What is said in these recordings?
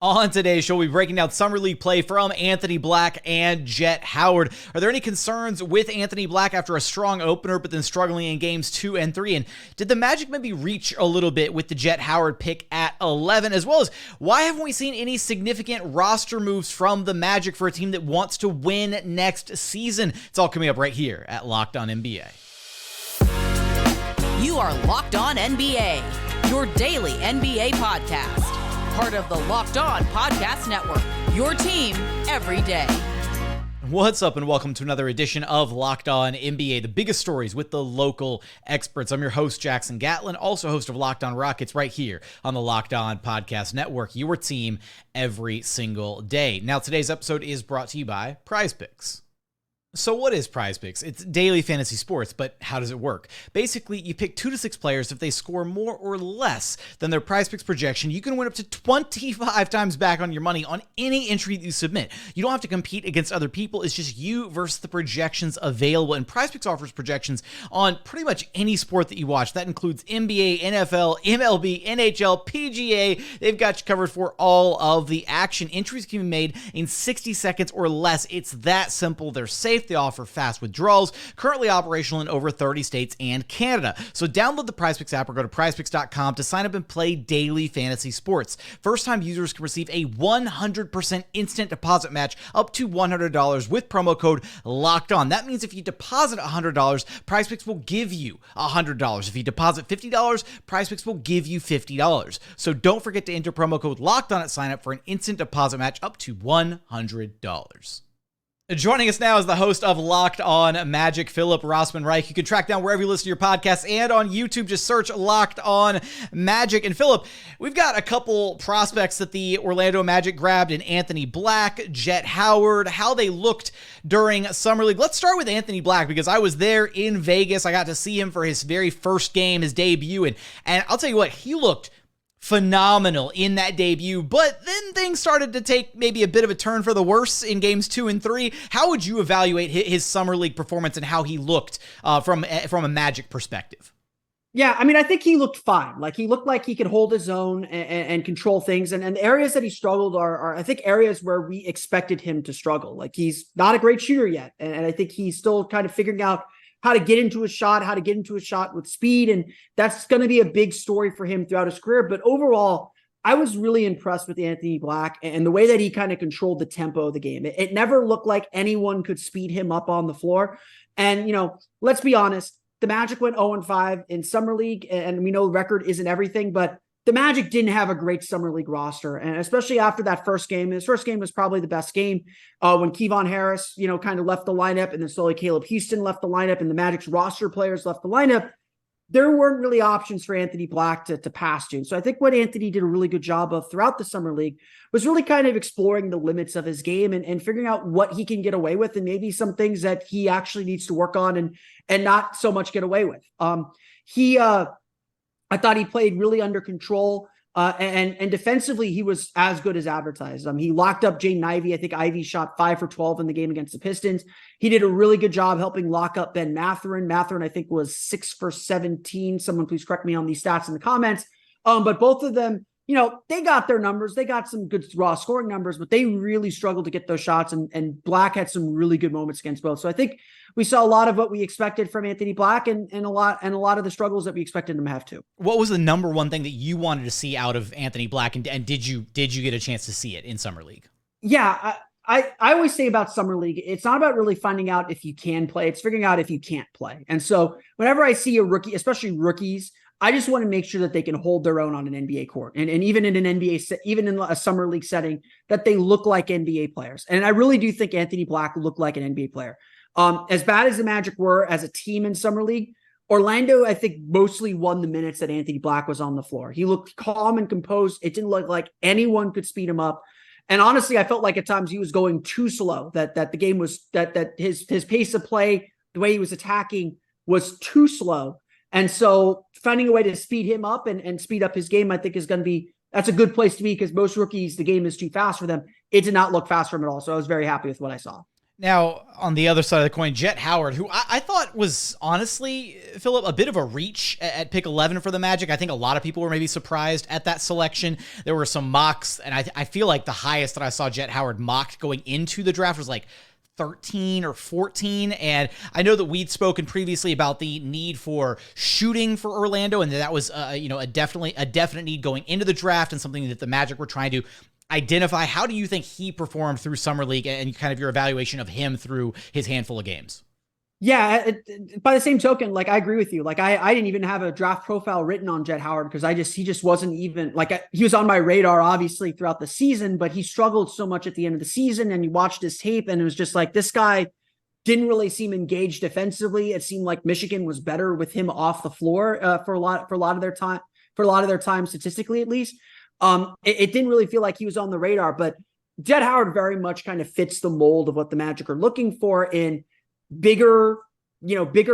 On today's show, we'll be breaking down Summer League play from Anthony Black and Jett Howard. Are there any concerns with Anthony Black after a strong opener, but then struggling in games 2 and 3? And did the Magic maybe reach a little bit with the Jett Howard pick at 11? As well as, why haven't we seen any significant roster moves from the Magic for a team that wants to win next season? It's all coming up right here at Locked On NBA. You are Locked On NBA, your daily NBA podcast. Part of the Locked On Podcast Network, your team every day. What's up and welcome to another edition of Locked On NBA, the biggest stories with the local experts. I'm your host, Jackson Gatlin, also host of Locked On Rockets right here on the Locked On Podcast Network, your team every single day. Now, today's episode is brought to you by Prize Picks. So what is Prize Picks? It's daily fantasy sports, but how does it work? Basically, you pick 2 to 6 players. If they score more or less than their Prize Picks projection, you can win up to 25 times back on your money on any entry that you submit. You don't have to compete against other people. It's just you versus the projections available. And Prize Picks offers projections on pretty much any sport that you watch. That includes NBA, NFL, MLB, NHL, PGA. They've got you covered for all of the action. Entries can be made in 60 seconds or less. It's that simple. They're safe. They offer fast withdrawals, currently operational in over 30 states and Canada. So download the PrizePicks app or go to prizepicks.com to sign up and play daily fantasy sports. First-time users can receive a 100% instant deposit match up to $100 with promo code LOCKEDON. That means if you deposit $100, PrizePicks will give you $100. If you deposit $50, PrizePicks will give you $50. So don't forget to enter promo code LOCKEDON at sign up for an instant deposit match up to $100. Joining us now is the host of Locked On Magic, Philip Rossman-Reich. You can track down wherever you listen to your podcasts and on YouTube. Just search Locked On Magic. And Philip, we've got a couple prospects that the Orlando Magic grabbed in Anthony Black, Jett Howard, how they looked during Summer League. Let's start with Anthony Black because I was there in Vegas. I got to see him for his very first game, his debut. And I'll tell you what, he looked phenomenal in that debut, but then things started to take maybe a bit of a turn for the worse in games 2 and 3. How would you evaluate his Summer League performance and how he looked from a Magic perspective? Yeah, I mean, I think he looked fine. Like, he looked like he could hold his own and control things. And the areas that he struggled are, I think, areas where we expected him to struggle. Like, he's not a great shooter yet. And I think he's still kind of figuring out how to get into a shot with speed. And that's going to be a big story for him throughout his career. But overall, I was really impressed with Anthony Black and the way that he kind of controlled the tempo of the game. It never looked like anyone could speed him up on the floor. And, let's be honest, the Magic went 0-5 in Summer League, and we know the record isn't everything, but the Magic didn't have a great Summer League roster. And especially after that first game, his first game was probably the best game when Kevon Harris, kind of left the lineup, and then slowly Caleb Houston left the lineup and the Magic's roster players left the lineup. There weren't really options for Anthony Black to pass to. So I think what Anthony did a really good job of throughout the Summer League was really kind of exploring the limits of his game and figuring out what he can get away with and maybe some things that he actually needs to work on and not so much get away with. I thought he played really under control, and defensively, he was as good as advertised. He locked up Jaden Ivey. I think Ivey shot 5 for 12 in the game against the Pistons. He did a really good job helping lock up Ben Mathurin. Mathurin, I think, was 6 for 17. Someone please correct me on these stats in the comments. But both of them, they got their numbers. They got some good raw scoring numbers, but they really struggled to get those shots. And Black had some really good moments against both. So I think we saw a lot of what we expected from Anthony Black and a lot of the struggles that we expected him to have too. What was the number one thing that you wanted to see out of Anthony Black, and did you get a chance to see it in Summer League? Yeah, I always say about Summer League, it's not about really finding out if you can play, it's figuring out if you can't play. And so whenever I see a rookie, especially rookies, I just want to make sure that they can hold their own on an NBA court. And even in an NBA, even in a Summer League setting, that they look like NBA players. And I really do think Anthony Black looked like an NBA player. As bad as the Magic were as a team in Summer League, Orlando, I think, mostly won the minutes that Anthony Black was on the floor. He looked calm and composed. It didn't look like anyone could speed him up. And honestly, I felt like at times he was going too slow, that the game was, that his pace of play, the way he was attacking was too slow. And so finding a way to speed him up and speed up his game, I think that's a good place to be, because most rookies, the game is too fast for them. It did not look fast for him at all. So I was very happy with what I saw. Now, on the other side of the coin, Jett Howard, who I thought was honestly, Philip, a bit of a reach at pick 11 for the Magic. I think a lot of people were maybe surprised at that selection. There were some mocks, and I feel like the highest that I saw Jett Howard mocked going into the draft was like 13 or 14. And I know that we'd spoken previously about the need for shooting for Orlando, and that was a definite need going into the draft and something that the Magic were trying to identify. How do you think he performed through Summer League and kind of your evaluation of him through his handful of games? Yeah, by the same token, like I agree with you. Like I didn't even have a draft profile written on Jett Howard because he just wasn't even like he was on my radar obviously throughout the season, but he struggled so much at the end of the season. And you watched his tape, and it was just like this guy didn't really seem engaged defensively. It seemed like Michigan was better with him off the floor for a lot of their time statistically at least. It didn't really feel like he was on the radar, but Jett Howard very much kind of fits the mold of what the Magic are looking for in bigger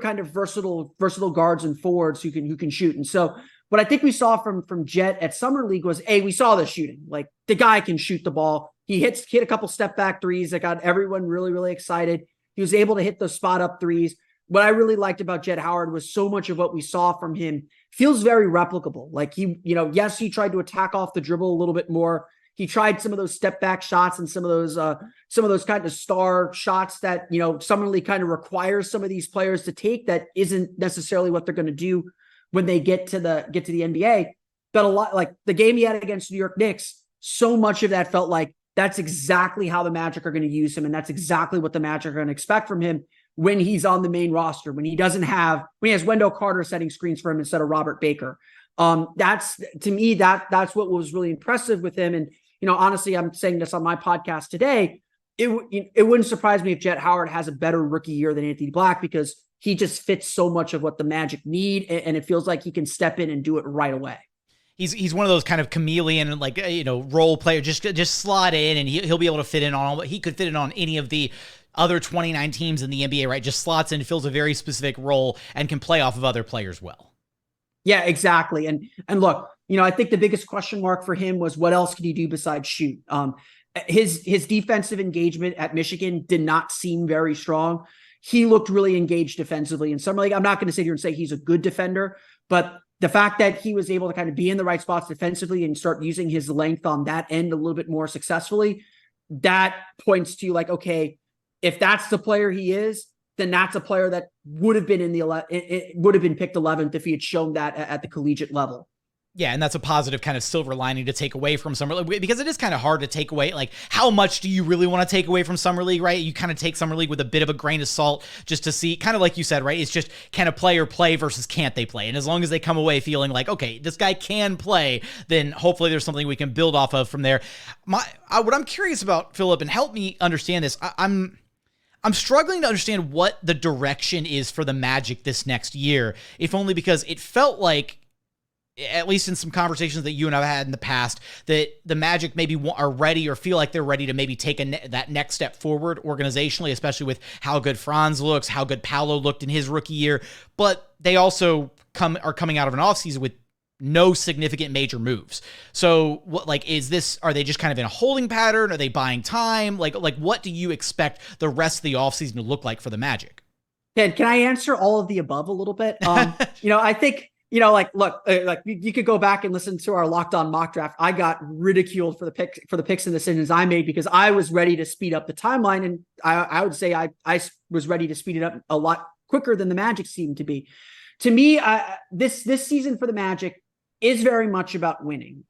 kind of versatile guards and forwards who can shoot. And so what I think we saw from Jett at Summer League was, we saw the shooting. Like the guy can shoot the ball. He hit a couple step back threes that got everyone really, really excited. He was able to hit those spot up threes. What I really liked about Jett Howard was so much of what we saw from him feels very replicable. Like yes, he tried to attack off the dribble a little bit more. He tried some of those step back shots and some of those kind of star shots that, Summer League kind of requires some of these players to take that isn't necessarily what they're going to do when they get to the NBA. But a lot, like the game he had against New York Knicks, so much of that felt like that's exactly how the Magic are going to use him. And that's exactly what the Magic are going to expect from him when he's on the main roster, when he has Wendell Carter setting screens for him instead of Robert Baker. That's what was really impressive with him. And, honestly, I'm saying this on my podcast today. It wouldn't surprise me if Jett Howard has a better rookie year than Anthony Black because he just fits so much of what the Magic need. And it feels like he can step in and do it right away. He's one of those kind of chameleon, like, role player, just slot in and he'll be able to fit in on, he could fit in on any of the other 29 teams in the NBA, right? Just slots in, fills a very specific role and can play off of other players well. Yeah, exactly. And look, I think the biggest question mark for him was what else could he do besides shoot? His defensive engagement at Michigan did not seem very strong. He looked really engaged defensively in Summer League. I'm not going to sit here and say he's a good defender, but the fact that he was able to kind of be in the right spots defensively and start using his length on that end a little bit more successfully, that points to like, okay, if that's the player he is, then that's a player that would have been picked 11th if he had shown that at the collegiate level. Yeah, and that's a positive kind of silver lining to take away from Summer League, because it is kind of hard to take away, like, how much do you really want to take away from Summer League, right? You kind of take Summer League with a bit of a grain of salt just to see, kind of like you said, right? It's just, can a player play versus can't they play? And as long as they come away feeling like, okay, this guy can play, then hopefully there's something we can build off of from there. What I'm curious about, Philip, and help me understand this, I'm struggling to understand what the direction is for the Magic this next year, if only because it felt like, at least in some conversations that you and I have had in the past, that the Magic maybe are ready or feel like they're ready to maybe take that next step forward organizationally, especially with how good Franz looks, how good Paolo looked in his rookie year. But they also are coming out of an offseason with no significant major moves. So what, like, are they just kind of in a holding pattern? Are they buying time? Like what do you expect the rest of the offseason to look like for the Magic? Can I answer all of the above a little bit? I think, look, you could go back and listen to our Locked On mock draft. I got ridiculed for the picks and decisions I made because I was ready to speed up the timeline. And I would say I was ready to speed it up a lot quicker than the Magic seemed to be. To me, this season for the Magic is very much about winning.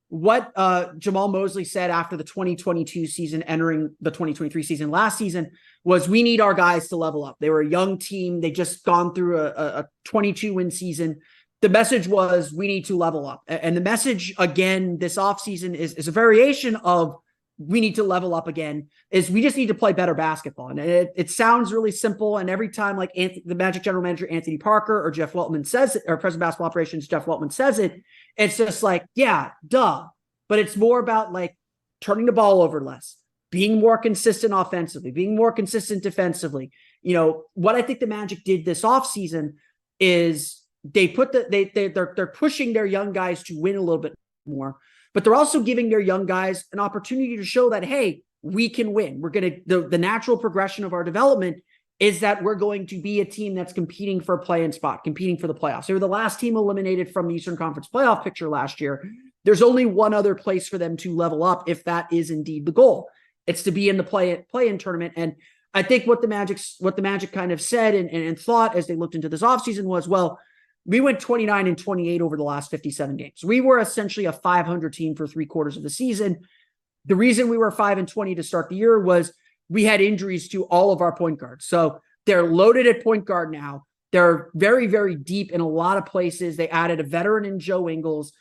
What Jamal Mosley said after the 2022 season, entering the 2023 season last season, was we need our guys to level up. They were a young team. They just gone through a 22-win season. The message was we need to level up. And the message, again, this offseason is a variation of we need to level up again, is we just need to play better basketball. And it sounds really simple. And every time like the Magic general manager, Anthony Parker, or Jeff Weltman says it, or President of Basketball Operations, Jeff Weltman says it, it's just like, yeah, duh. But it's more about like turning the ball over less, being more consistent offensively, being more consistent defensively. What I think the Magic did this offseason is they're pushing their young guys to win a little bit more, but they're also giving their young guys an opportunity to show that, hey, we can win. We're going to, the natural progression of our development is that we're going to be a team that's competing for a play-in spot, competing for the playoffs. They were the last team eliminated from the Eastern Conference playoff picture last year. There's only one other place for them to level up if that is indeed the goal. It's to be in the play-in tournament. And I think what the Magic kind of said and thought as they looked into this offseason was, well, we went 29-28 over the last 57 games. We were essentially a 500 team for 3/4 of the season. The reason we were 5-20 to start the year was we had injuries to all of our point guards. So they're loaded at point guard now. They're very, very deep in a lot of places. They added a veteran in Joe Ingles.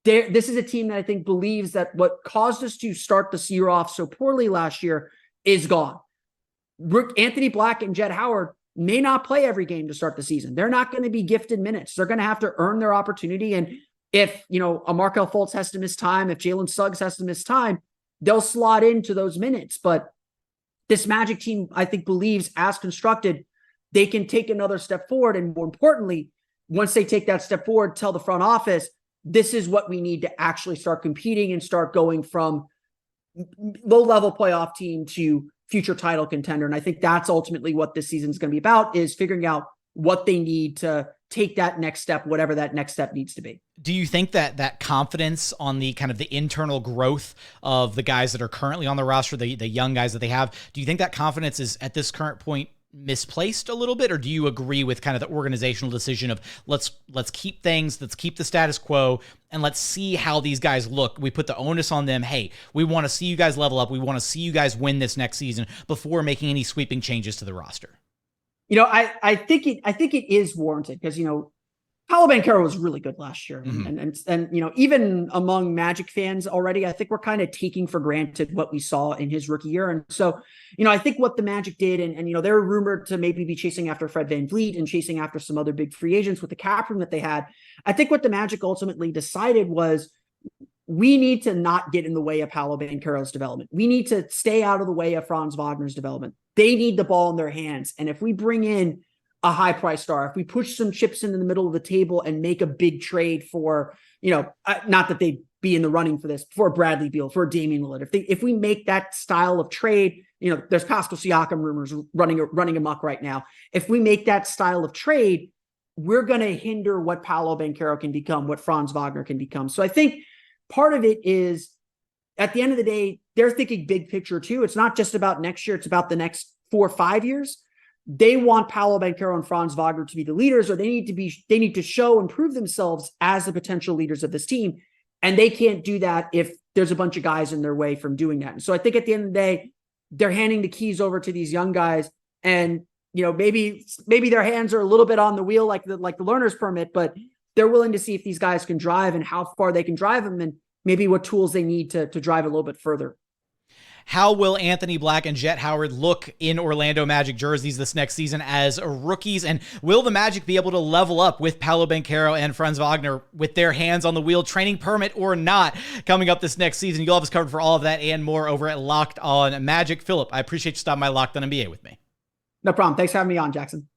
This is a team that I think believes that what caused us to start this year off so poorly last year is gone. Anthony Black and Jett Howard may not play every game to start the season. They're not going to be gifted minutes. They're going to have to earn their opportunity. And if, a Markelle Fultz has to miss time, if Jalen Suggs has to miss time, they'll slot into those minutes. But this Magic team, I think, believes as constructed, they can take another step forward. And more importantly, once they take that step forward, tell the front office, this is what we need to actually start competing and start going from low-level playoff team to future title contender. And I think that's ultimately what this season is going to be about, is figuring out what they need to take that next step, whatever that next step needs to be. Do you think that that confidence on the kind of the internal growth of the guys that are currently on the roster, the young guys that they have, do you think that confidence is at this current point misplaced a little bit? Or do you agree with kind of the organizational decision of let's keep things, let's keep the status quo, and let's see how these guys look? We put the onus on them. Hey, we want to see you guys level up. We want to see you guys win this next season before making any sweeping changes to the roster. I think it is warranted because, Paolo Banchero was really good last year. Mm-hmm. And even among Magic fans already, I think we're kind of taking for granted what we saw in his rookie year. And so, I think what the Magic did, and they're rumored to maybe be chasing after Fred VanVleet and chasing after some other big free agents with the cap room that they had. I think what the Magic ultimately decided was, we need to not get in the way of Paolo Banchero's development. We need to stay out of the way of Franz Wagner's development. They need the ball in their hands. And if we bring in a high price star, if we push some chips into the middle of the table and make a big trade for, not that they'd be in the running for this, for Bradley Beal, for Damian Lillard, if we make that style of trade, there's Pascal Siakam rumors running amok right now. If we make that style of trade, we're going to hinder what Paolo Banchero can become, what Franz Wagner can become. So I think part of it is, at the end of the day, they're thinking big picture too. It's not just about next year. It's about the next 4 or 5 years. They want Paolo Banchero and Franz Wagner to be the leaders, or they need to show and prove themselves as the potential leaders of this team. And they can't do that if there's a bunch of guys in their way from doing that. And so I think at the end of the day, they're handing the keys over to these young guys, and maybe their hands are a little bit on the wheel, like the learner's permit, but they're willing to see if these guys can drive and how far they can drive them, and maybe what tools they need to drive a little bit further. How will Anthony Black and Jett Howard look in Orlando Magic jerseys this next season as rookies? And will the Magic be able to level up with Paolo Banchero and Franz Wagner with their hands on the wheel, training permit or not, coming up this next season? You'll have us covered for all of that and more over at Locked On Magic. Philip, I appreciate you stopping by Locked On NBA with me. No problem. Thanks for having me on, Jackson.